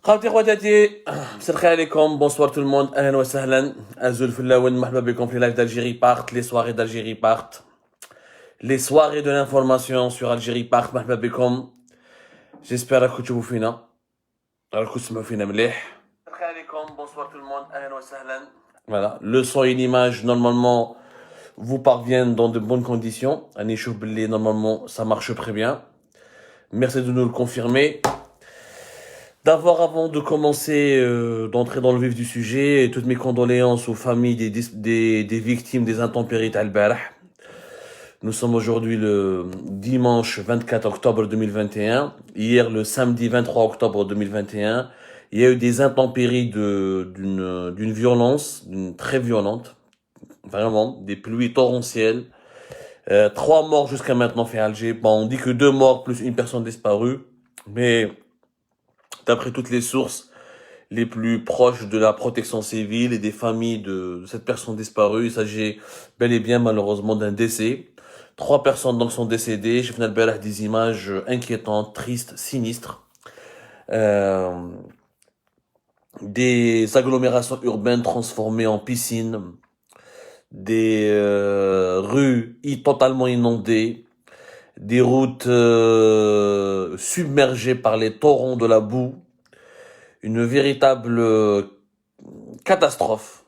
خواتي خواتاتي مساء الخير عليكم bonsoir tout le monde اهلا وسهلا ازول في الاول مرحبا بكم في لايف d'Algérie part les soirées d'Algérie part les soirées de l'information sur Algérie part مرحبا بكم j'espère راكم تشوفوا فينا راكم تسمعوا فينا مليح مساء الخير عليكم bonsoir tout le monde اهلا وسهلا voilà le son et l'image normalement vous parviennent dans de bonnes conditions راني نشوف باللي normalement ça marche très bien merci de nous le confirmer. D'abord, avant de commencer, d'entrer dans le vif du sujet, toutes mes condoléances aux familles des victimes des intempéries d'Al-Barah. Nous sommes aujourd'hui le dimanche 24 octobre 2021. Hier, le samedi 23 octobre 2021, il y a eu des intempéries d'une violence, très violente. Vraiment, des pluies torrentielles. 3 morts jusqu'à maintenant fait Alger. Bon, on dit que 2 morts plus une personne disparue. Mais d'après toutes les sources les plus proches de la protection civile et des familles de cette personne disparue, il s'agit bel et bien malheureusement d'un décès. 3 personnes donc sont décédées. J'ai fait des images inquiétantes, tristes, sinistres. Des agglomérations urbaines transformées en piscines. Des rues totalement inondées. Des routes submergées par les torrents de la boue, une véritable catastrophe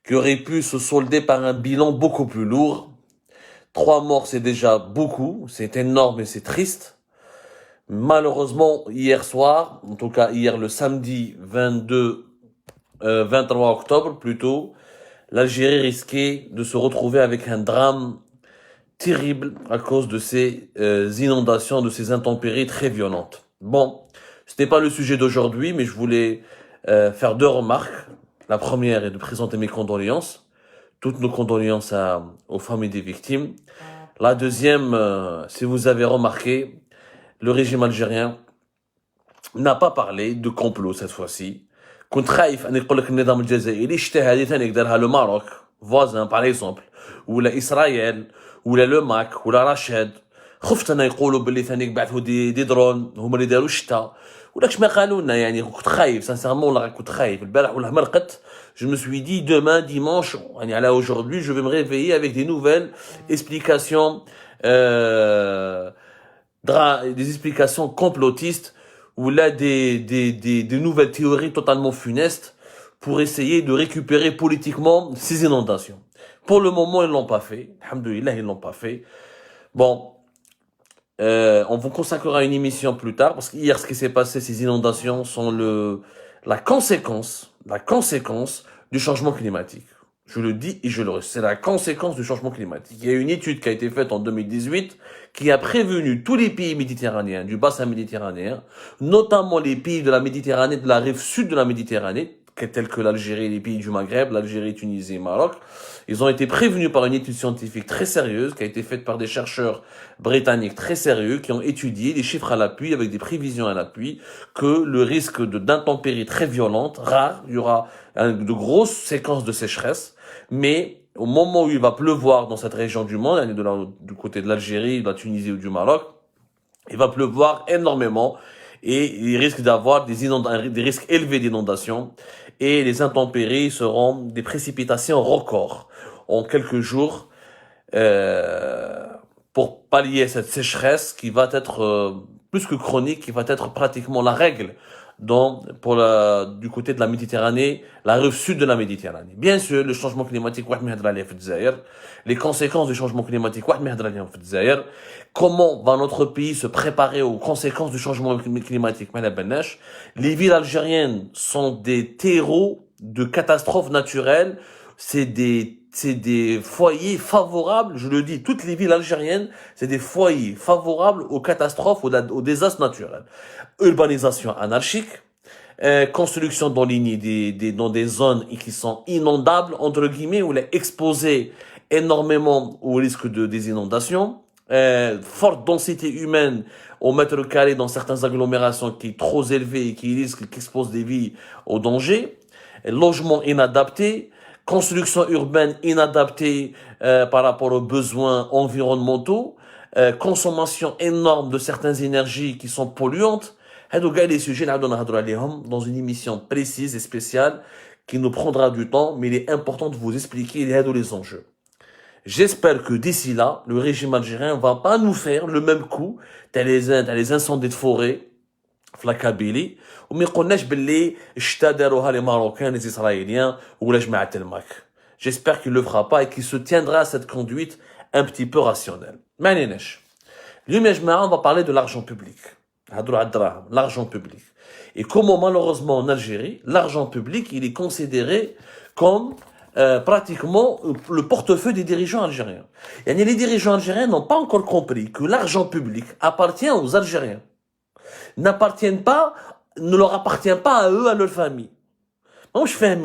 qui aurait pu se solder par un bilan beaucoup plus lourd. 3 morts, c'est déjà beaucoup, c'est énorme et c'est triste. Malheureusement, hier soir, en tout cas hier le samedi 23 octobre plutôt, l'Algérie risquait de se retrouver avec un drame terrible à cause de ces inondations, de ces intempéries très violentes. Bon, ce n'est pas le sujet d'aujourd'hui, mais je voulais faire 2 remarques. La première est de présenter mes condoléances, toutes nos condoléances aux familles des victimes. La deuxième, si vous avez remarqué, le régime algérien n'a pas parlé de complot cette fois-ci. كنت خايف أن يقول لك النظام الجزائري اجتهادي ثاني دارها لو ماروك voisin par exemple ولا إسرائيل ولا لو ماك ولا رشاد خفت انا يقولوا باللي ثاني بعثوا دي درون هما اللي داروا الشتا ولاكش ما قالوا لنا يعني كنت خايف سانسيرمون والله كنت خايف البارح ولا مرقت je me suis dit demain dimanche يعني على aujourd'hui je vais me réveiller avec des nouvelles explications des explications complotistes ou là des nouvelles théories totalement funestes pour essayer de récupérer politiquement ces inondations. Pour le moment, ils l'ont pas fait. Alhamdoulilah, ils l'ont pas fait. Bon, on vous consacrera une émission plus tard parce qu'hier, ce qui s'est passé, ces inondations sont la conséquence du changement climatique. Je le dis et je le répète, c'est la conséquence du changement climatique. Il y a une étude qui a été faite en 2018 qui a prévenu tous les pays méditerranéens, du bassin méditerranéen, notamment les pays de la Méditerranée, de la rive sud de la Méditerranée, tels que l'Algérie, les pays du Maghreb, l'Algérie, Tunisie et Maroc. Ils ont été prévenus par une étude scientifique très sérieuse qui a été faite par des chercheurs britanniques très sérieux qui ont étudié les chiffres à l'appui avec des prévisions à l'appui que le risque d'intempéries très violentes, rares, il y aura de grosses séquences de sécheresse, mais au moment où il va pleuvoir dans cette région du monde, du côté de l'Algérie, de la Tunisie ou du Maroc, il va pleuvoir énormément et il risque d'avoir des risques élevés d'inondation et les intempéries seront des précipitations records en quelques jours pour pallier cette sécheresse qui va être plus que chronique, qui va être pratiquement la règle du côté de la Méditerranée, la rive sud de la Méditerranée. Bien sûr, le changement climatique, les conséquences du changement climatique, comment va notre pays se préparer aux conséquences du changement climatique. Les villes algériennes sont des terreaux de catastrophes naturelles, c'est des foyers favorables, je le dis, toutes les villes algériennes, c'est des foyers favorables aux catastrophes, aux désastres naturels. Urbanisation anarchique, construction dans dans des zones qui sont inondables, entre guillemets, où est exposé énormément au risque des inondations, forte densité humaine au mètre carré dans certaines agglomérations qui est trop élevée et qui expose des vies au danger, logement inadapté, construction urbaine inadaptée par rapport aux besoins environnementaux, consommation énorme de certaines énergies qui sont polluantes, هادو كاع les sujets نعاودو نهضروا عليهم dans une émission précise et spéciale qui nous prendra du temps, mais il est important de vous expliquer les enjeux. J'espère que d'ici là, le régime algérien ne va pas nous faire le même coup. T'as les incendies de forêt, في Kabylie, وما يقولناش باللي الشتا داروها les Marocains, les Israéliens ولا جماعة الماك. J'espère qu'il ne le fera pas et qu'il se tiendra à cette conduite un petit peu rationnelle. ما عليناش. اليوم يا جماعة on va parler de l'argent public. هضروا على الدراهم, l'argent public. Et comment malheureusement en Algérie, l'argent public, il est considéré comme pratiquement le portefeuille des dirigeants algériens. Et les dirigeants algériens n'ont pas encore compris que l'argent public appartient aux Algériens. Ne leur appartient pas à eux, à leur famille. Moi, je fais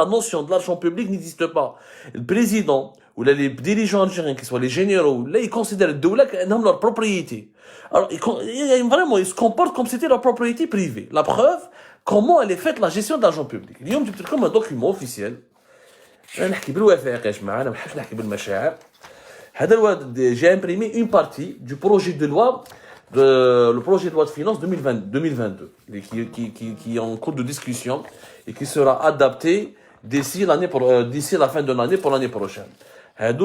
la notion de l'argent public n'existe pas. Le président ou les dirigeants algériens, qui soient les généraux, là, ils considèrent le leur propriété. Alors, ils se comportent comme si c'était leur propriété privée. La preuve, comment elle est faite la gestion de l'argent public. اليوم جبت لكم un document officiel. أنا نحكي بالوثائق يا جماعة, أنا ما نحبش نحكي بالمشاعر. J'ai imprimé une partie du projet de loi le projet de loi de finances 2022, qui est en cours de discussion et qui sera adapté d'ici la fin de l'année pour l'année prochaine.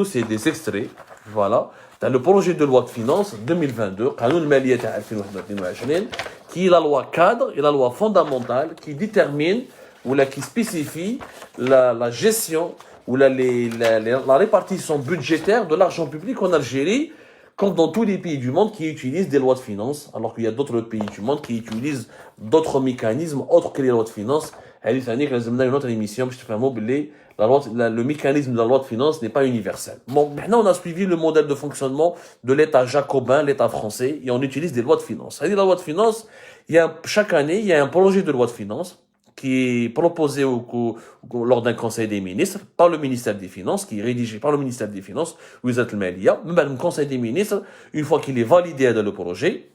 C'est des extraits, voilà. T'as le projet de loi de finances 2022, قانون المالية تاع 2022, qui est la loi cadre et la loi fondamentale qui détermine ou qui spécifie la gestion ou la répartition budgétaire de l'argent public en Algérie, comme dans tous les pays du monde qui utilisent des lois de finances, alors qu'il y a d'autres pays du monde qui utilisent d'autres mécanismes autres que les lois de finances. Une autre émission, le mécanisme de la loi de finances n'est pas universel. Bon, maintenant on a suivi le modèle de fonctionnement de l'État jacobin, l'État français, et on utilise des lois de finances. C'est-à-dire la loi de finances, chaque année, il y a un projet de loi de finances qui est proposé lors d'un conseil des ministres par le ministère des Finances, qui est rédigé par le ministère des Finances, Wizat al-Maliya. Même le conseil des ministres, une fois qu'il est validé dans le projet,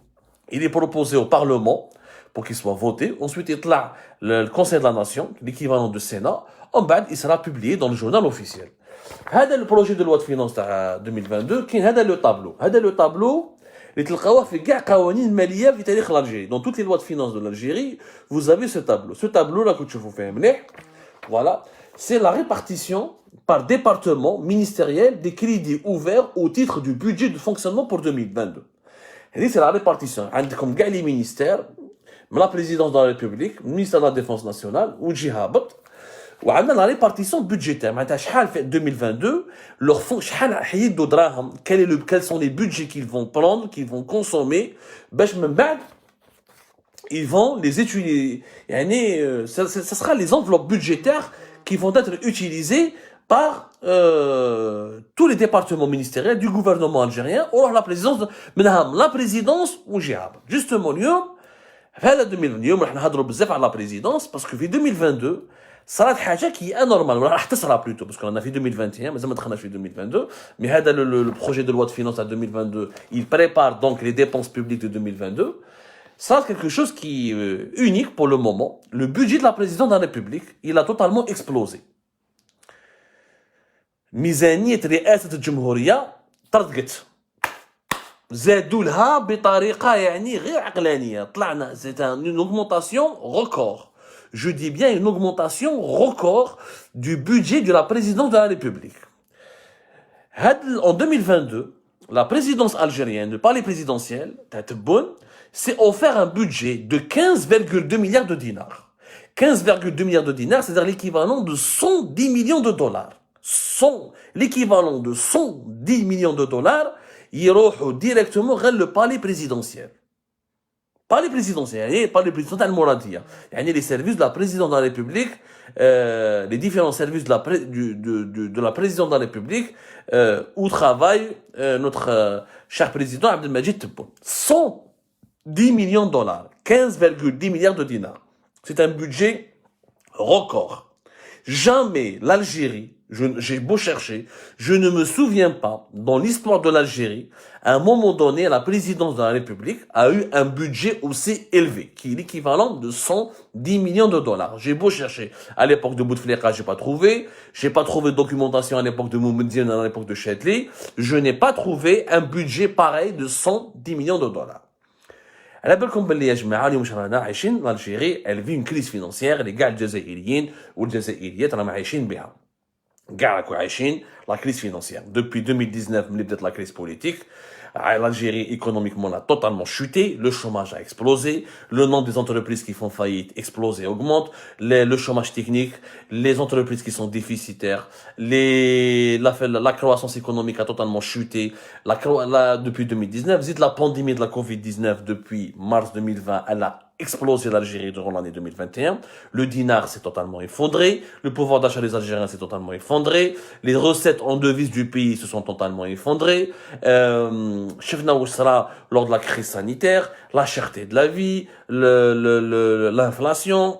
il est proposé au Parlement pour qu'il soit voté. Ensuite, il y a le Conseil de la Nation, l'équivalent du Sénat. En bas, il sera publié dans le journal officiel. C'est le projet de loi de finances 2022, qui est le tableau. C'est le tableau dans toutes les lois de finances de l'Algérie, vous avez ce tableau. Ce tableau-là que je vous fais amener, voilà, c'est la répartition par département ministériel des crédits ouverts au titre du budget de fonctionnement pour 2022. Et c'est la répartition. Comme les ministères, la présidence de la République, le ministère de la Défense nationale, ou Djihabat, ou la répartition budgétaire. Maintenant, en 2022, leur fonds, quels sont les budgets qu'ils vont prendre, qu'ils vont consommer, ils vont les utiliser. Ce sera les enveloppes budgétaires qui vont être utilisées par tous les départements ministériels du gouvernement algérien, ou la présidence ou Djihab. Justement, nous allons la présidence parce que en 2022, صارت حاجه qui est anormale راح تصرى plutôt parce qu'on a fait 2021 مازال ما دخلناش في 2022 mais هذا le projet de loi de finances à 2022 il prépare donc les dépenses publiques de 2022. Ça c'est quelque chose qui est unique pour le moment. Le budget de la présidence de la République il a totalement explosé. ميزانيه رئاسه الجمهوريه طردقت زادوا لها بطريقه غير عقلانيه طلعنا c'est une augmentation record. Je dis bien une augmentation record du budget de la présidence de la République. En 2022, la présidence algérienne, le palais présidentiel, s'est offert un budget de 15,2 milliards de dinars. 15,2 milliards de dinars, c'est-à-dire l'équivalent de 110 millions de dollars. L'équivalent de 110 millions de dollars, ils vont directement vers le palais présidentiel. Pas les présidentiels, pas les présidentiels Mouradia. Les services de la présidence de la République, les différents services de la présidence de la République, où travaille notre cher président Abdelmajid Tebboune. 110 millions de dollars, 15,10 milliards de dinars. C'est un budget record. Jamais l'Algérie, j'ai beau chercher, je ne me souviens pas, dans l'histoire de l'Algérie, à un moment donné, la présidence de la République a eu un budget aussi élevé, qui est l'équivalent de 110 millions de dollars. J'ai beau chercher. À l'époque de Bouteflika, j'ai pas trouvé de documentation à l'époque de Moumedine, à l'époque de Chedli. Je n'ai pas trouvé un budget pareil de 110 millions de dollars. على بالكم باللي يا جماعه اليوم واش رانا عايشين الجيري elle vit une crise financière اللي كاع الجزائريين والجزائريات راهم عايشين بها كاع راكو عايشين لا كريس فينانسيير depuis 2019 ملي بدات لا كريس بوليتيك l'Algérie économiquement a totalement chuté, le chômage a explosé, le nombre des entreprises qui font faillite explose et augmente, le chômage technique, les entreprises qui sont déficitaires, la croissance économique a totalement chuté depuis 2019. Zid la pandémie de la Covid-19 depuis mars 2020, elle a explosé l'Algérie durant l'année 2021. Le dinar s'est totalement effondré. Le pouvoir d'achat des Algériens s'est totalement effondré. Les recettes en devises du pays se sont totalement effondrées. Chefna Oussra, lors de la crise sanitaire, la cherté de la vie, l'inflation,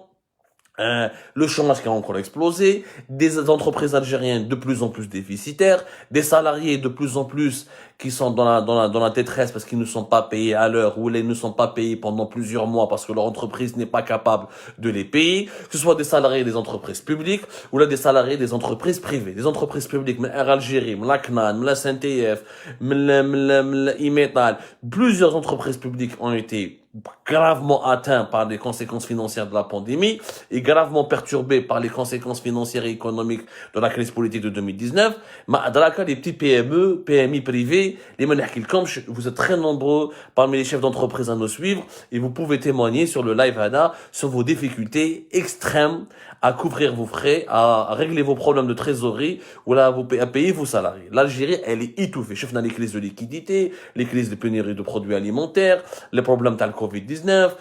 le chômage qui a encore explosé, des entreprises algériennes de plus en plus déficitaires, des salariés de plus en plus qui sont dans la détresse parce qu'ils ne sont pas payés à l'heure ou ils ne sont pas payés pendant plusieurs mois parce que leur entreprise n'est pas capable de les payer, que ce soit des salariés des entreprises publiques ou là des salariés des entreprises privées. Des entreprises publiques, Air Algérie, la CNAN, la SNTF, l'Imetal, plusieurs entreprises publiques ont été gravement atteints par les conséquences financières de la pandémie et gravement perturbés par les conséquences financières et économiques de la crise politique de 2019. Mais les petits PME, PMI privés, vous êtes très nombreux parmi les chefs d'entreprise à nous suivre et vous pouvez témoigner sur le live ADA sur vos difficultés extrêmes à couvrir vos frais, à régler vos problèmes de trésorerie ou là à payer vos salariés. L'Algérie, elle est étouffée. Chef dans les crises de liquidité, les crises de pénurie de produits alimentaires, les problèmes de la Covid-19,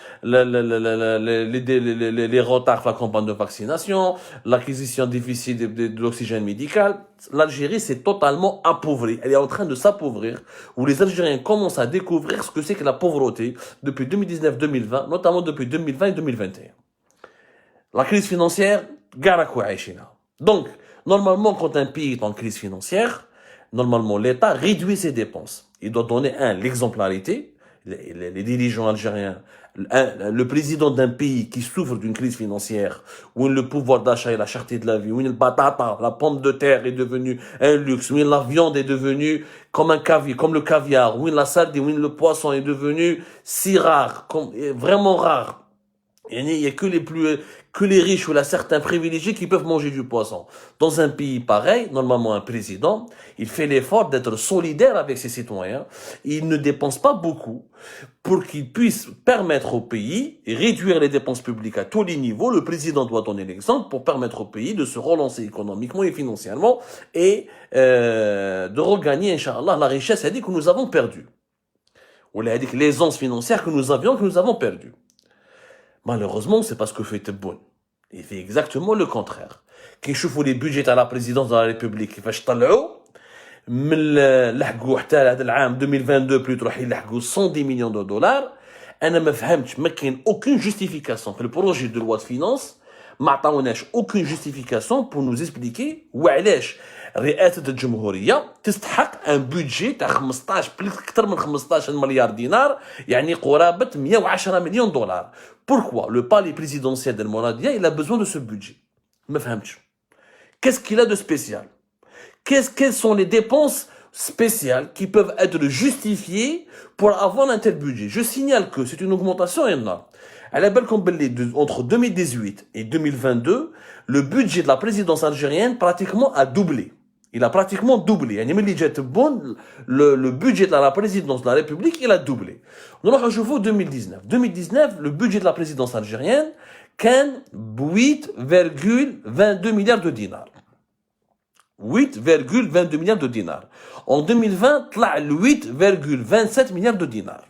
les retards dans la campagne de vaccination, l'acquisition difficile de l'oxygène médical. L'Algérie s'est totalement appauvrie. Elle est en train de s'appauvrir, où les Algériens commencent à découvrir ce que c'est que la pauvreté depuis 2019-2020, notamment depuis 2020 et 2021. La crise financière, donc, normalement, quand un pays est en crise financière, normalement, l'État réduit ses dépenses. Il doit donner, l'exemplarité. Les dirigeants algériens, le président d'un pays qui souffre d'une crise financière, où le pouvoir d'achat et la cherté de la vie, où le batata, la pomme de terre est devenue un luxe, où la viande est devenue comme le caviar, où la sardine, où le poisson est devenu si rare, vraiment rare. Il n'y a que les riches ou certains privilégiés qui peuvent manger du poisson. Dans un pays pareil, normalement un président, il fait l'effort d'être solidaire avec ses citoyens. Il ne dépense pas beaucoup pour qu'il puisse permettre au pays et réduire les dépenses publiques à tous les niveaux. Le président doit donner l'exemple pour permettre au pays de se relancer économiquement et financièrement et de regagner, Inch'Allah, la richesse que nous avons perdue. Ou l'aisance financière que nous avons perdue. Malheureusement, c'est pas ce que fait Tebboune. Il fait exactement le contraire. Qui chauffe les budgets à la présidence de la République, qui fait لحقوا حتى هذا العام 2022 بلوتو راح يلحقوا 110 millions de dollars. انا ما فهمتش ما كاين aucune justification في البروجي دو لوا فينانس ما عطاوناش aucune justification pour nous expliquer وعلاش رئاسة الجمهورية تستحق ان بودجي تاع 15 اكثر من 15 مليار دينار يعني قرابة 110 مليون دولار. Pourquoi le palais présidentiel de Mouradia il a besoin de ce budget? ما فهمتش. Qu'est-ce qu'il a de spécial? Quelles sont les dépenses spéciales qui peuvent être justifiées pour avoir un tel budget? Je signale que c'est une augmentation énorme. À la belle entre 2018 et 2022, le budget de la présidence algérienne pratiquement a doublé. Il a pratiquement doublé. Le budget de la présidence de la République, il a doublé. Nous avons 2019. 2019, le budget de la présidence algérienne, 8,22 milliards de dinars. 8,22 milliards de dinars. En 2020, 8,27 milliards de dinars.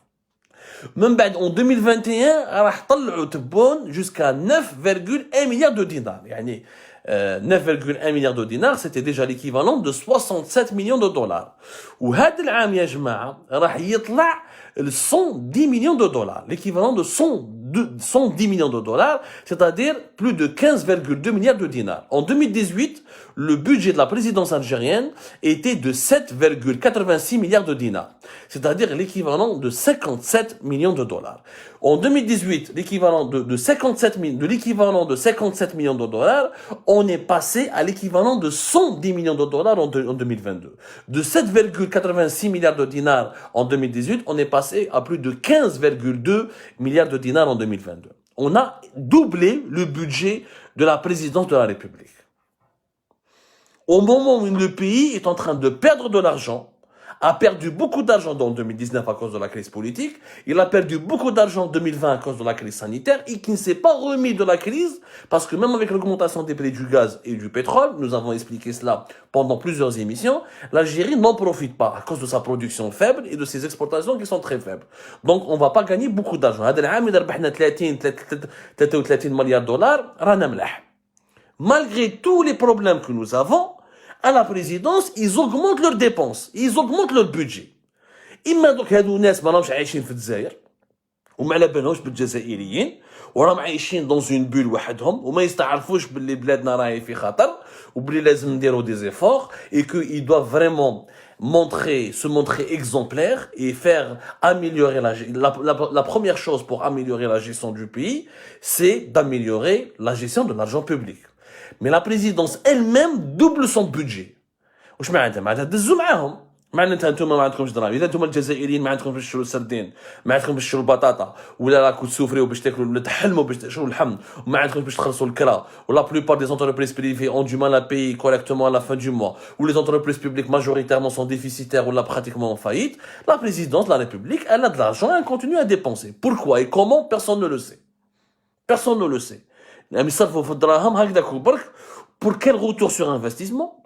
Même en 2021, راح طلعوا تبون jusqu'à 9,1 milliards de dinars. يعني 9,1 milliards de dinars, c'était déjà l'équivalent de 67 millions de dollars. وهذا العام يا جماعة راح يطلع 110 millions de dollars, l'équivalent de 110 110 millions de dollars, c'est-à-dire plus de 15,2 milliards de dinars. En 2018, le budget de la présidence algérienne était de 7,86 milliards de dinars, c'est-à-dire l'équivalent de 57 millions de dollars. En 2018, l'équivalent de 57 millions de dollars, on est passé à l'équivalent de 110 millions de dollars en 2022. De 7,86 milliards de dinars en 2018, on est passé à plus de 15,2 milliards de dinars en 2022. On a doublé le budget de la présidence de la République. Au moment où le pays est en train de perdre de l'argent, a perdu beaucoup d'argent en 2019 à cause de la crise politique, il a perdu beaucoup d'argent en 2020 à cause de la crise sanitaire, et qui ne s'est pas remis de la crise, parce que même avec l'augmentation des prix du gaz et du pétrole, nous avons expliqué cela pendant plusieurs émissions, l'Algérie n'en profite pas à cause de sa production faible et de ses exportations qui sont très faibles. Donc on ne va pas gagner beaucoup d'argent. هذا العام إذا ربحنا 33 milliards de dollars, رانا ملاح. Malgré tous les problèmes que nous avons, à la présidence, ils augmentent leurs dépenses, ils augmentent leur budget. إما دوك هادو الناس ما راهمش عايشين في الجزائر وما على بالهمش بالجزائريين وراهم عايشين dans une bulle وحدهم وما يستعرفوش باللي بلادنا راهي في خطر وبلي لازم نديروا des efforts et que ils doivent vraiment se montrer exemplaires et faire améliorer la première chose pour améliorer la gestion du pays, c'est d'améliorer la gestion de l'argent public. Mais la présidence elle-même double son budget. واش معناتها؟ معناتها دزوا معاهم. معناتها انتم ما عندكمش دراهم، اذا انتم الجزائريين ما عندكمش باش تشروا السردين، ما عندكمش باش تشروا البطاطا، ولا راكم تسوفريو باش تاكلوا ولا تحلموا باش تشروا اللحم، وما عندكمش باش تخلصوا الكرا، ولا plupart des entreprises privées ont du mal à payer correctement à la fin du mois, ou les entreprises publiques majoritairement sont déficitaires ou là pratiquement en faillite, la présidence de la République, elle a de l'argent et elle continue à dépenser. Pourquoi et comment? Personne ne le sait. Personne ne le sait. يعني يصرفوا في الدراهم هكذاك برك pour quel retour sur investissement?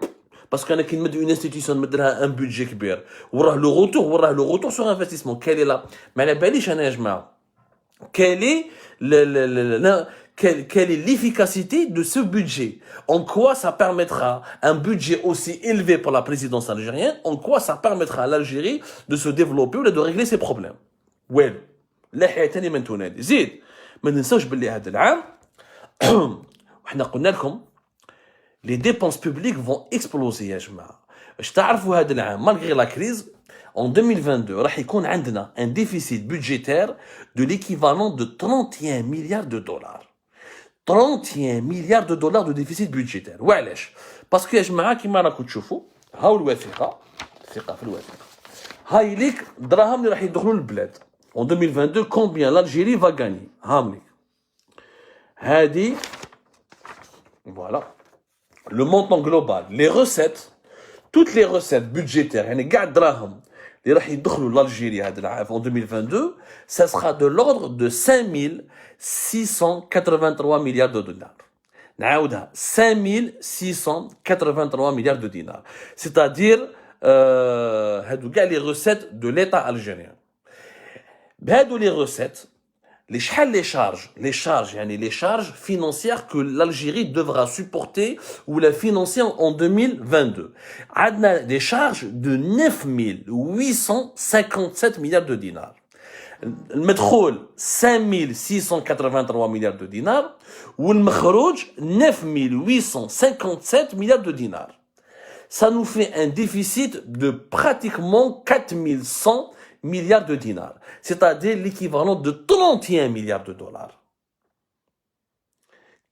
Parce qu'un qui met une institution mettra un budget كبير وراه le retour sur investissement. Quel est là? ما على باليش انا يا جماعه. Quelle est l'efficacité de ce budget? En quoi ça permettra un budget aussi élevé pour la présidence algérienne? En quoi ça permettra à l'Algérie de se développer ou de régler ses problèmes? وين لا حاجه ثانيه من تنادي زيد ما ننساوش باللي هذا العام وحنا قلنا لكم les dépenses publiques vont exploser يا جماعه. باش تعرفوا هذا العام malgré la crise en 2022 راح يكون عندنا un déficit budgétaire de l'équivalent de 31 milliards de dollars. 31 milliards de dollars de déficit budgétaire. وعلاش؟ باسكو يا جماعه كيما راكم تشوفوا هاو الوثيقه ثقه في الوثيقه هاي ليك الدراهم اللي راح يدخلوا للبلاد en 2022 combien l'Algérie va gagner. هامليك هادي voilà le montant global, les recettes, toutes les recettes budgétaires, يعني كاع الدراهم اللي راح يدخلوا لالجيريا هذا العام en 2022, ça sera de l'ordre de 5683 milliards de dollars. نعاودها 5683 milliards de dinars. C'est-à-dire هادو كاع les recettes de l'État algérien. بهادو les recettes les charges financières que l'Algérie devra supporter ou la financer en 2022. On a des charges de 9857 milliards de dinars. Le métro, 5683 milliards de dinars. Ou le مخروج, 9857 milliards de dinars. Ça nous fait un déficit de pratiquement 4100 milliards de dinars, c'est-à-dire l'équivalent de 31 milliards de dollars.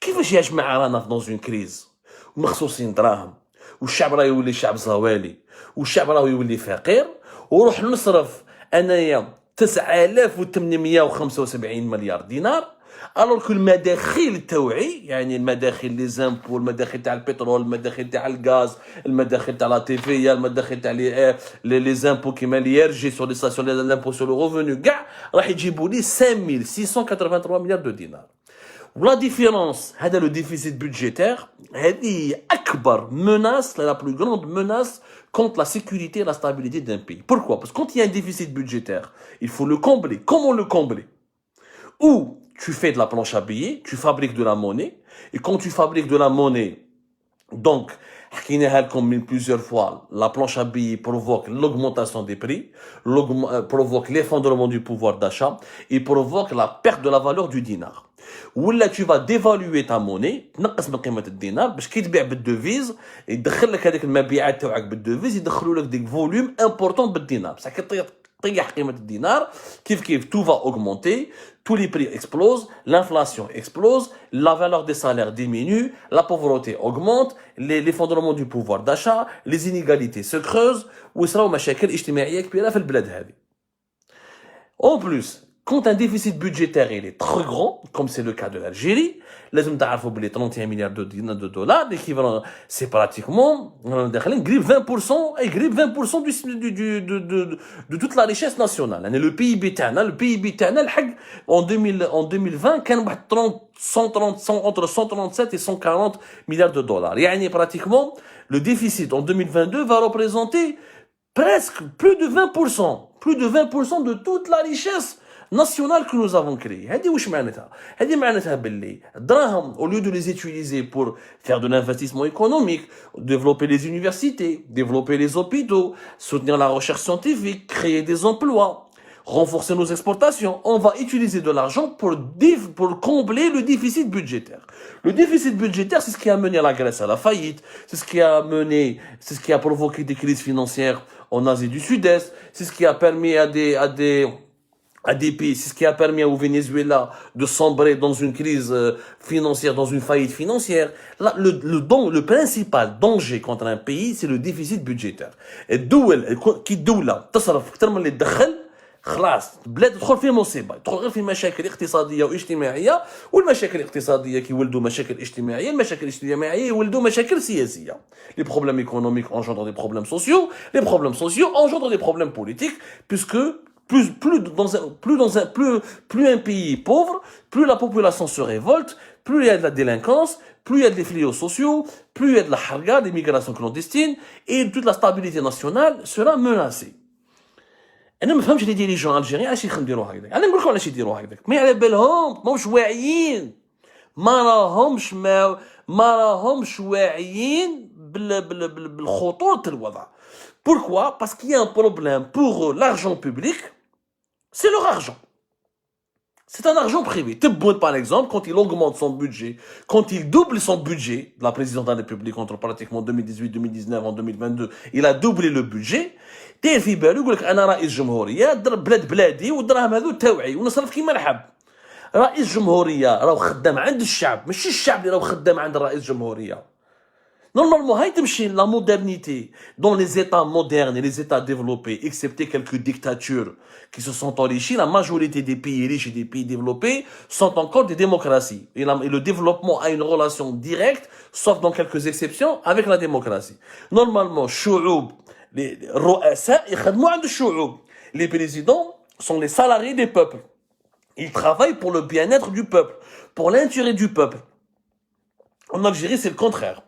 كيفاش يا جماعه رانا dans une crise ومخصوصين دراهم والشعب راه يولي شعب زوالي والشعب راه يولي فقير وروح نصرف انايا 9875 مليار دينار alors que المداخيل التوعي يعني المداخيل لي زامبو المداخيل تاع البترول المداخيل تاع الغاز المداخيل تاع لا تيفيا المداخيل تاع لي زامبو كيما لي يرجي سور لي ستاسيون لامبو سور لو ريفونو كاع راح يجيبوا لي 5683 مليار دو دينار. ولا ديفيرونس هذا لو ديفيسيت بودجيتير هذه اكبر menace la plus grande menace contre la sécurité et la stabilité d'un pays. Pourquoi? Parce que quand il y a un déficit budgétaire, il faut le combler. Comment le combler? Ou tu fais de la planche à billets, tu fabriques de la monnaie, et quand tu fabriques de la monnaie, donc, حكيناها لكم plusieurs fois. La planche à billets provoque l'augmentation des prix, provoque l'effondrement du pouvoir d'achat et provoque la perte de la valeur du dinar. ولا tu vas dévaluer ta monnaie تنقص من قيمه الدينار باش كي تبيع بالدوفيز يدخل لك هذيك المبيعات تاعك بالدوفيز يدخلوا لك ديك فوليوم امبورطون بالدينار بصح كي طيح قيمه الدينار كيف tout va augmenter, tous les prix explosent, l'inflation explose, la valeur des salaires diminue, la pauvreté augmente, l'effondrement du pouvoir d'achat, les inégalités se creusent ويصراو مشاكل اجتماعيه كبيره في البلاد هذه. En plus, quand un déficit budgétaire il est très grand, comme c'est le cas de l'Algérie, لازم تعرفوا بلي 31 milliards de dollars, l'équivalent, c'est pratiquement, قريب 20%, قريب 20% de toute la richesse nationale. يعني le PIB تاعنا الحق en 2020 كان واحد 130 entre 137 et 140 milliards de dollars. يعني pratiquement, le déficit en 2022 va représenter presque plus de 20% de toute la richesse nationale que nous avons créée. هذه واش معناتها؟ هذه معناتها باللي الدراهم au lieu de les utiliser pour faire de l'investissement économique, développer les universités, développer les hôpitaux, soutenir la recherche scientifique, créer des emplois, renforcer nos exportations, on va utiliser de l'argent pour combler le déficit budgétaire. Le déficit budgétaire, c'est ce qui a mené la Grèce à la faillite, c'est ce qui a provoqué des crises financières en Asie du Sud-Est, c'est ce qui a permis à des pays, c'est ce qui a permis au Venezuela de sombrer dans une crise financière, dans une faillite financière. Là, le principal danger contre un pays, c'est le déficit budgétaire. Et qui doula, تصرف أكثر من اللي تدخل خلاص بلاد تدخل في مصيبه تدخل غير في مشاكل اقتصاديه واجتماعيه والمشاكل الاقتصاديه كيولدوا مشاكل اجتماعيه المشاكل الاجتماعيه يولدوا مشاكل سياسيه les problèmes économiques engendrent des problèmes sociaux les problèmes sociaux engendrent des problèmes politiques puisque plus un pays est pauvre plus la population se révolte plus il y a de la délinquance plus il y a des fléaux sociaux plus il y a de la harga des migrations clandestines et toute la stabilité nationale sera menacée. انا ما فهمش لي ديريجون الجيريان علاش يديروا هكذاك انا نقول لكم علاش يديروا هكذاك ما على بالهم ماهمش واعيين ما راهمش واعيين بالخطوره الوضع. Pourquoi? Parce qu'il y a un problème pour l'argent public, c'est leur argent. C'est un argent privé. Tebboune, par exemple, quand il augmente son budget, quand il double son budget, la présidence de la République entre pratiquement 2018, 2019, en 2022, il a doublé le budget. داير في بالو يقول لك انا رئيس جمهوريه ضرب بلادي والدراهم هذو تاوعي ونصرف كيما نحب. رئيس جمهوريه راهو خدام عند الشعب ماشي الشعب اللي راهو خدام عند رئيس جمهوريه. Normalement, هاي تمشي la modernité dans les États modernes et les États développés, excepté quelques dictatures qui se sont enrichies, la majorité des pays riches et des pays développés sont encore des démocraties. Et le développement a une relation directe, sauf dans quelques exceptions, avec la démocratie. Normalement, les présidents sont les salariés des peuples. Ils travaillent pour le bien-être du peuple, pour l'intérêt du peuple. En Algérie, c'est le contraire.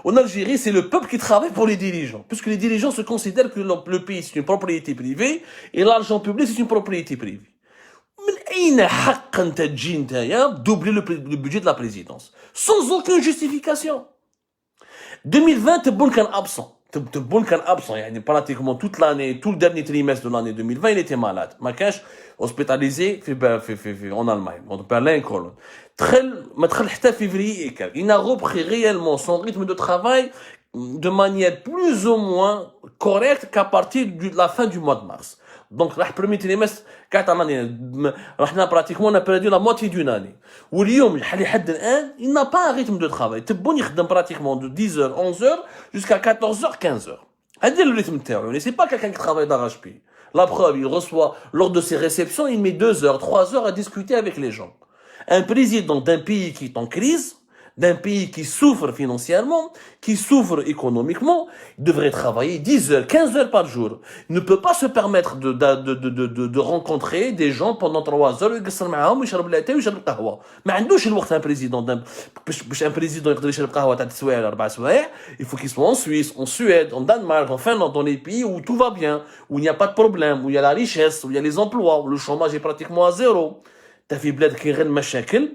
En Algérie, c'est le peuple qui travaille pour les dirigeants, puisque les dirigeants se considèrent que le pays c'est une propriété privée et l'argent public c'est une propriété privée. من أين حق أنت تجي نتايا doubler le budget de la présidence sans aucune justification. 2020 تبون كان absent يعني pratiquement toute l'année, tout le dernier trimestre de l'année 2020 il était malade ما كانش hospitalisé en Allemagne en Berlin Cologne ما دخل حتى février et quelques. Il a repris réellement son rythme de travail de manière plus ou moins correcte qu'à partir de la fin du mois de mars. Donc le premier trimestre كاع تاع l'année رحنا pratiquement on a perdu la moitié d'une année. واليوم لحد الان il n'a pas un rythme de travail تبون يخدم pratiquement de 10h 11h jusqu'à 14h 15h. هذا le rythme تاعو. C'est pas quelqu'un qui travaille d'arrache-pied. La preuve, il reçoit lors de ses réceptions, il met 2 heures, 3 heures à discuter avec les gens. Un président d'un pays qui est en crise, d'un pays qui souffre financièrement, qui souffre économiquement, devrait travailler 10 heures, 15 heures par jour. Il ne peut pas se permettre de rencontrer des gens pendant 3 heures, يقصر معاهم ويشرب لاتاي ويشرب قهوة. ما عندوش الوقت un président باش un président يقدر يشرب قهوة تاع 3 سوايع ولا 4 سوايع. Il faut qu'il soit en Suisse, en Suède, en Danemark, en Finlande, dans les pays où tout va bien, où il n'y a pas de problème, où il y a la richesse, où il y a les emplois, où le chômage est pratiquement à zéro. t'as في بلاد كاين غير مشاكل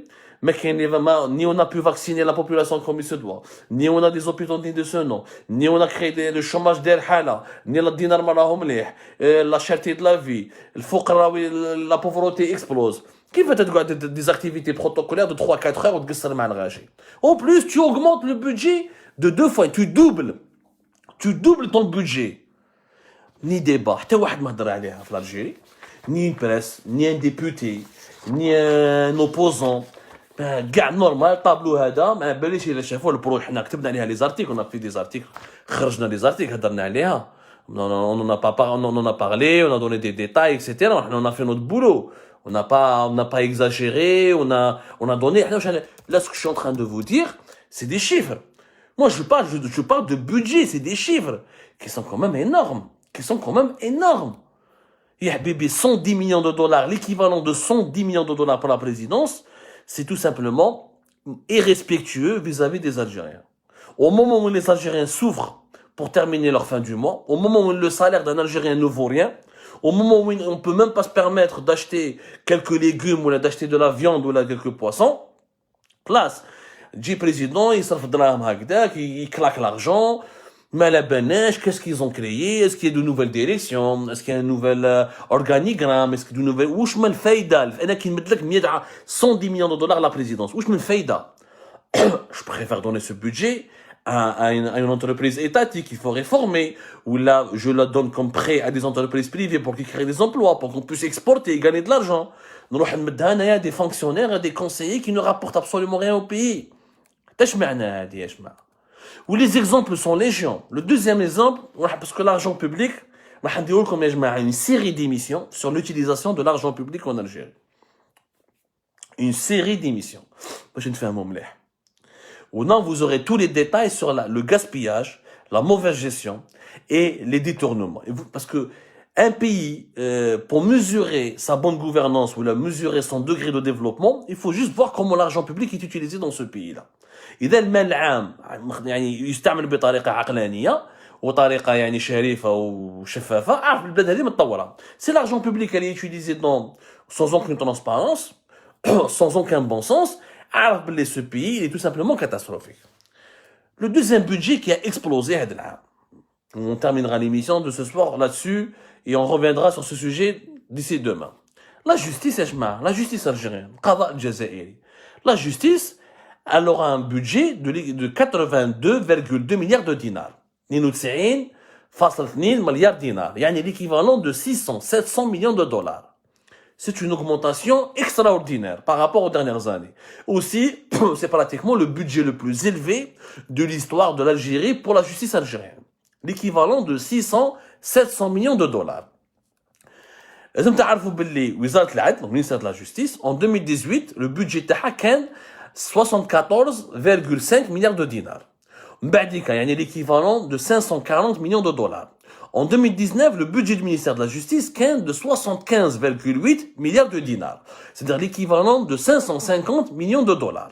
Ni on a pu vacciner la population comme il se doit, ni on a des hôpitaux dignes de ce nom, ni on a créé le chômage d'air hala, ni la dinar malahom lih, la cherté de la vie, la pauvreté explose. Qui va te des activités protocolaires de 3-4 heures ou de gusser mal ragé. En plus, tu augmentes le budget de 2 fois, tu doubles ton budget. Ni débat, حتى واحد ما هضر عليها في l'Algérie, ni une presse, ni un député, ni un opposant. كاع نورمال طابلو هذا ما باليش الا شافوه البرو حنا كتبنا عليها لي زارتيكل on a fait des articles خرجنا لي زارتيكل هضرنا عليها on en a parlé on a donné des détails etc on a fait notre boulot on n'a pas exagéré on a donné là ce que je suis en train de vous dire c'est des chiffres moi je parle de budget c'est des chiffres qui sont quand même énormes Il y a bébé 110 millions de dollars, l'équivalent de 110 millions de dollars pour la présidence, c'est tout simplement irrespectueux vis-à-vis des Algériens. Au moment où les Algériens souffrent pour terminer leur fin du mois, au moment où le salaire d'un Algérien ne vaut rien, au moment où on ne peut même pas se permettre d'acheter quelques légumes ou d'acheter de la viande ou quelques poissons, classe, le président, il claque l'argent, mais la Beneche, qu'est-ce qu'ils ont créé? Est-ce qu'il y a de nouvelles directions? Est-ce qu'il y a un nouvel organigramme? Est-ce qu'il y a de nouvelles... Ouch men faïda? أنا كي نمد لك 110 millions de dollars à la présidence. Ouch men faïda? Je préfère donner ce budget à une entreprise étatique qu'il faut réformer, ou là, je la donne comme prêt à des entreprises privées pour qu'ils créent des emplois, pour qu'on puisse exporter et gagner de l'argent. نروح نمدها أنايا des fonctionnaires, des conseillers qui ne rapportent absolument rien au pays. اش معنى هذه يا جماعة؟ Où les exemples sont légion. Le deuxième exemple, parce que l'argent public, une série d'émissions sur l'utilisation de l'argent public en Algérie. Une série d'émissions. Je ne fais un mot mleh. Où non, vous aurez tous les détails sur le gaspillage, la mauvaise gestion et les détournements. Parce que un pays, pour mesurer sa bonne gouvernance ou mesurer son degré de développement, il faut juste voir comment l'argent public est utilisé dans ce pays-là. إذا المال العام يعني يستعمل بطريقة عقلانية وطريقة يعني شريفة وشفافة عارف البلاد هذه متطورة. Si l'argent public est utilisé sans aucune transparence, sans aucun bon sens, عارف باللي ce pays est tout simplement catastrophique. Le deuxième budget qui a explosé هذا العام. On terminera l'émission de ce soir là-dessus et on reviendra sur ce sujet d'ici demain. La justice, la justice algérienne, القضاء الجزائري. La justice, elle aura un budget de 82,2 milliards de dinars. 92,2 milliards de dinars. يعني l'équivalent de 600-700 millions de dollars. C'est une augmentation extraordinaire par rapport aux dernières années. Aussi, c'est pratiquement le budget le plus élevé de l'histoire de l'Algérie pour la justice algérienne. L'équivalent de 600-700 millions de dollars. لازم تعرفوا باللي وزارة العدل, le ministère de la Justice, en 2018, le budget تاعها كان 74,5 milliards de dinars. بعديك يعني l'équivalent de 540 millions de dollars. En 2019, le budget du ministère de la Justice كان de 75,8 milliards de dinars. C'est-à-dire l'équivalent de 550 millions de dollars.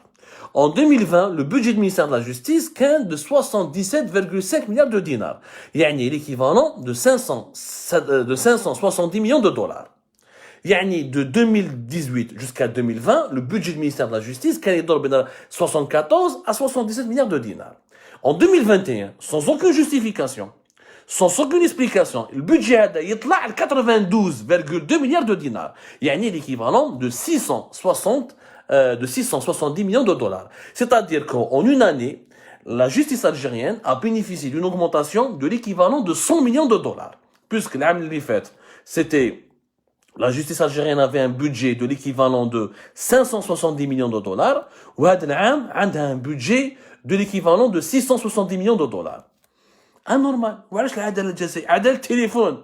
En 2020, le budget du ministère de la Justice كان de 77,5 milliards de dinars. يعني l'équivalent de 570 millions de dollars. يعني de 2018 jusqu'à 2020, le budget du ministère de la Justice كان يدور بين 74 à 77 milliards de dinars. En 2021, sans aucune justification, sans aucune explication, le budget هذا يطلع à 92,2 milliards de dinars. يعني l'équivalent de 670 millions de dollars. C'est-à-dire qu'en une année, la justice algérienne a bénéficié d'une augmentation de l'équivalent de 100 millions de dollars. Puisque l'année اللي فات, c'était la justice algérienne avait un budget de l'équivalent de 570 millions de dollars, وهذا العام عندها un budget de l'équivalent de 670 millions de dollars. Anormal. وعلاش العدالة الجزائرية؟ عدالة التليفون.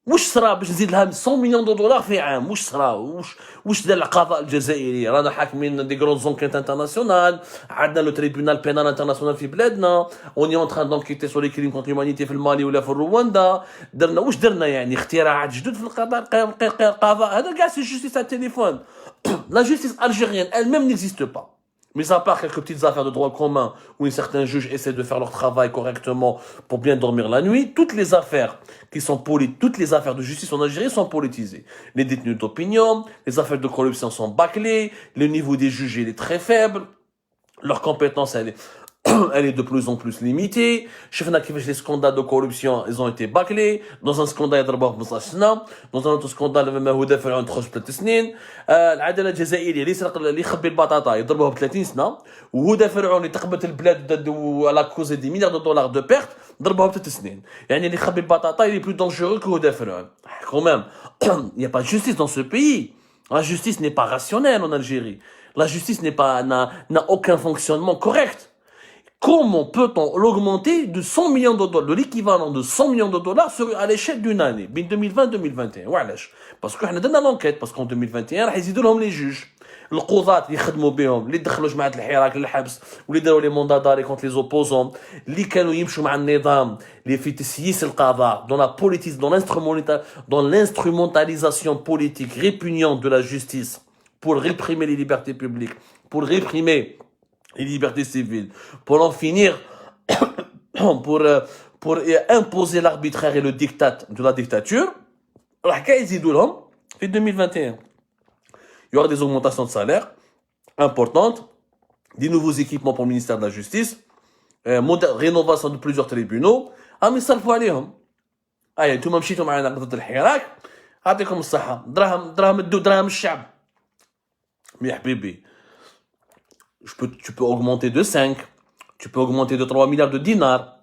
وش صرا باش نزيد لها 100 مليون دولار في عام؟ وش صرا؟ وش دار القضاء الجزائري؟ رانا حاكمين دي غرون زونكيت انترناسيونال، عندنا لو تريبيونال بينال انترناسيونال في بلادنا، اوني اون تران دونكيتي سور لي كريم كونتر لومانيتي في المالي ولا في رواندا، درنا واش درنا يعني اختراعات جدد في القضاء هذا كاع سي جوستيس على التليفون. لا جوستيس الجيريان elle-même n'existe pas. Mis à part quelques petites affaires de droit commun où certains juges essaient de faire leur travail correctement pour bien dormir la nuit, toutes les affaires toutes les affaires de justice en Algérie sont politisées. Les détenus d'opinion, les affaires de corruption sont bâclées, le niveau des juges il est très faible, leur compétence elle est de plus en plus limitée. شفنا كيفاش les scandales de corruption ils ont été bâclés. Dans un scandale يضربوه ب 15 سنة. Dans un autre scandale ما هو دافع عن تخرج ب 3 سنين. العدالة الجزائرية اللي يسرق اللي يخبي البطاطا يضربوه ب 30 سنة. وهو دافع عن اللي تقبت البلاد على كوز دي مليار دو دولار دو بيرت ضربوه ب 3 سنين. يعني اللي يخبي البطاطا il est plus dangereux que هو دافع عن. Quand même, il n'y a pas de justice dans ce pays. La justice n'est pas rationnelle en Algérie. La justice n'a aucun fonctionnement correct. Comment peut-on l'augmenter de 100 millions de dollars, de l'équivalent de 100 millions de dollars à l'échelle d'une année, 2020-2021 وعلاش parce que احنا درنا l'enquête parce qu'en 2021 راح يزيدوا لهم les juges القضاة اللي يخدموا بهم اللي دخلوا جماعة الحراك للحبس واللي داروا لي موندا داري contre les opposants اللي كانوا يمشوا مع النظام اللي في تسييس القضاء dans l'instrumentalisation politique répugnante de la justice pour réprimer les libertés publiques, pour réprimer les libertés civiles, pour en finir, pour imposer l'arbitraire et le diktat de la dictature, en 2021. Il y aura des augmentations de salaire importantes, des nouveaux équipements pour le ministère de la Justice, rénovation de plusieurs tribunaux, يصرفوا عليهم. انتم مشيتوا معنا ضد الحراك يعطيكم الصحة دراهم دراهم الشعب. Mais habibi, tu peux augmenter de 5, tu peux augmenter de 3 milliards de dinars,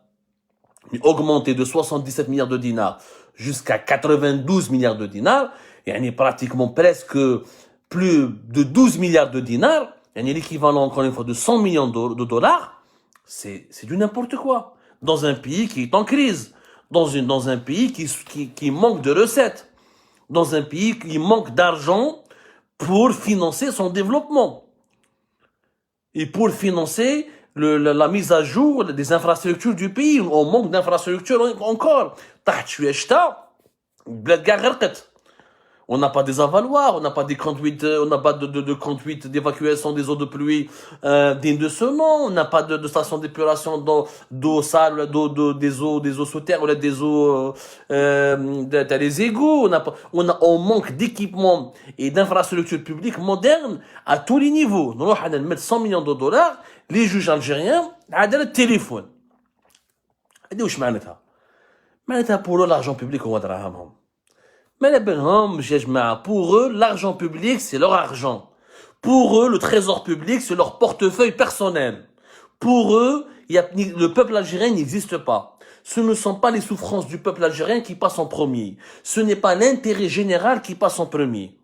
mais augmenter de 77 milliards de dinars jusqu'à 92 milliards de dinars, et pratiquement presque plus de 12 milliards de dinars, l'équivalent encore une fois de 100 millions de dollars, c'est du n'importe quoi. Dans un pays qui est en crise, dans un pays qui manque de recettes, dans un pays qui manque d'argent pour financer son développement. Et pour financer la mise à jour des infrastructures du pays. On manque d'infrastructures encore. On n'a pas des avaloirs, on n'a pas des conduites, on n'a pas de conduites d'évacuation des eaux de pluie dignes de ce nom, on n'a pas de station d'épuration d'eau sale, des eaux souterraines, des eaux des égouts, on manque d'équipements et d'infrastructures publiques modernes à tous les niveaux. Donc on va mettre 100 millions de dollars, les juges algériens, على التليفون. هذه واش معناتها؟ معناتها pour l'argent public هو دراهمهم. Pour eux, l'argent public, c'est leur argent. Pour eux, le trésor public, c'est leur portefeuille personnel. Pour eux, le peuple algérien n'existe pas. Ce ne sont pas les souffrances du peuple algérien qui passent en premier. Ce n'est pas l'intérêt général qui passe en premier.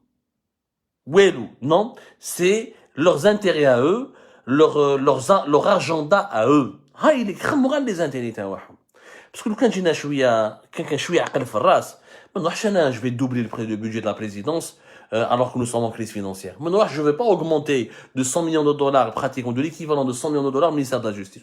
Non, c'est leurs intérêts à eux, leur agenda à eux. Il est moral les intérêts. Parce que quand j'ai عقل في الراس je vais doubler le budget de la présidence alors que nous sommes en crise financière. Je ne vais pas augmenter de 100 millions de dollars, pratiquement de l'équivalent de 100 millions de dollars, le ministère de la Justice.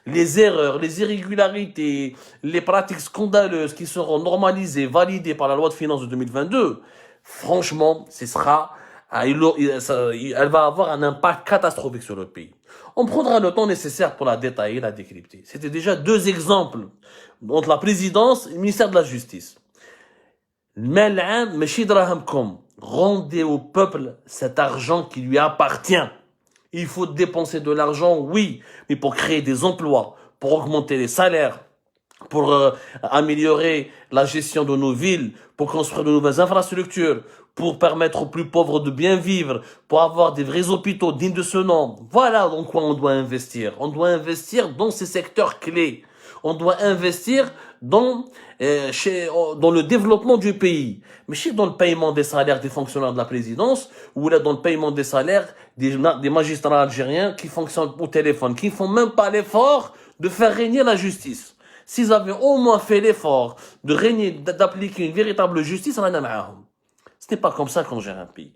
Les erreurs, les irrégularités, les pratiques scandaleuses qui seront normalisées, validées par la loi de finances de 2022, franchement, elle va avoir un impact catastrophique sur le pays. On prendra le temps nécessaire pour la détailler, la décrypter. C'était déjà 2 exemples entre la présidence et le ministère de la Justice. Rendez au peuple cet argent qui lui appartient. Il faut dépenser de l'argent, oui, mais pour créer des emplois, pour augmenter les salaires, pour améliorer la gestion de nos villes, pour construire de nouvelles infrastructures, pour permettre aux plus pauvres de bien vivre, pour avoir des vrais hôpitaux dignes de ce nom. Voilà dans quoi on doit investir. On doit investir dans ces secteurs clés. On doit investir dans le développement du pays. Mais dans le paiement des salaires des fonctionnaires de la présidence, ou là dans le paiement des salaires des magistrats algériens qui fonctionnent au téléphone, qui font même pas l'effort de faire régner la justice. S'ils avaient au moins fait l'effort de régner, d'appliquer une véritable justice, on en a marre. Ce n'est pas comme ça qu'on gère un pays.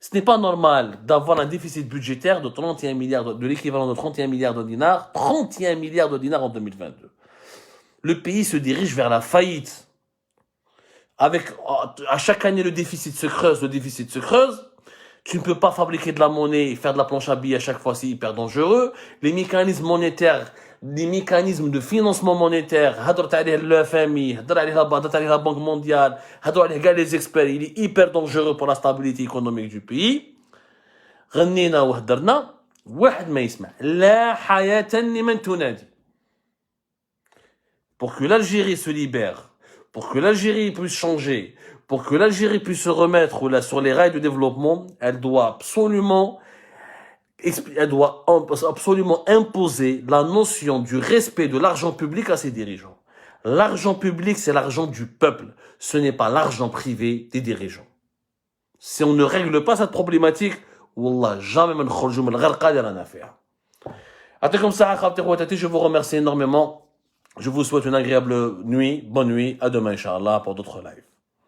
Ce n'est pas normal d'avoir un déficit budgétaire de 31 milliards, de l'équivalent de 31 milliards de dinars, 31 milliards de dinars en 2022. Le pays se dirige vers la faillite. À chaque année, le déficit se creuse, Tu ne peux pas fabriquer de la monnaie et faire de la planche à billets à chaque fois, c'est hyper dangereux. Les mécanismes monétaires, les mécanismes de financement monétaire, le FMI, la Banque mondiale, les experts, il est hyper dangereux pour la stabilité économique du pays. غنينا وهدرنا واحد ما يسمع لا حياة لمن تنادي. Pour que l'Algérie se libère, pour que l'Algérie puisse changer, pour que l'Algérie puisse se remettre sur les rails de développement, elle doit absolument imposer la notion du respect de l'argent public à ses dirigeants. L'argent public, c'est l'argent du peuple. Ce n'est pas l'argent privé des dirigeants. Si on ne règle pas cette problématique, Wallah, jamais من نخرجوا من الغرقة اللي رانا فيها. يعطيكم الصحة خاوتي خواتاتي, je vous remercie énormément. Je vous souhaite une agréable nuit, bonne nuit, à demain Inch'Allah pour d'autres lives.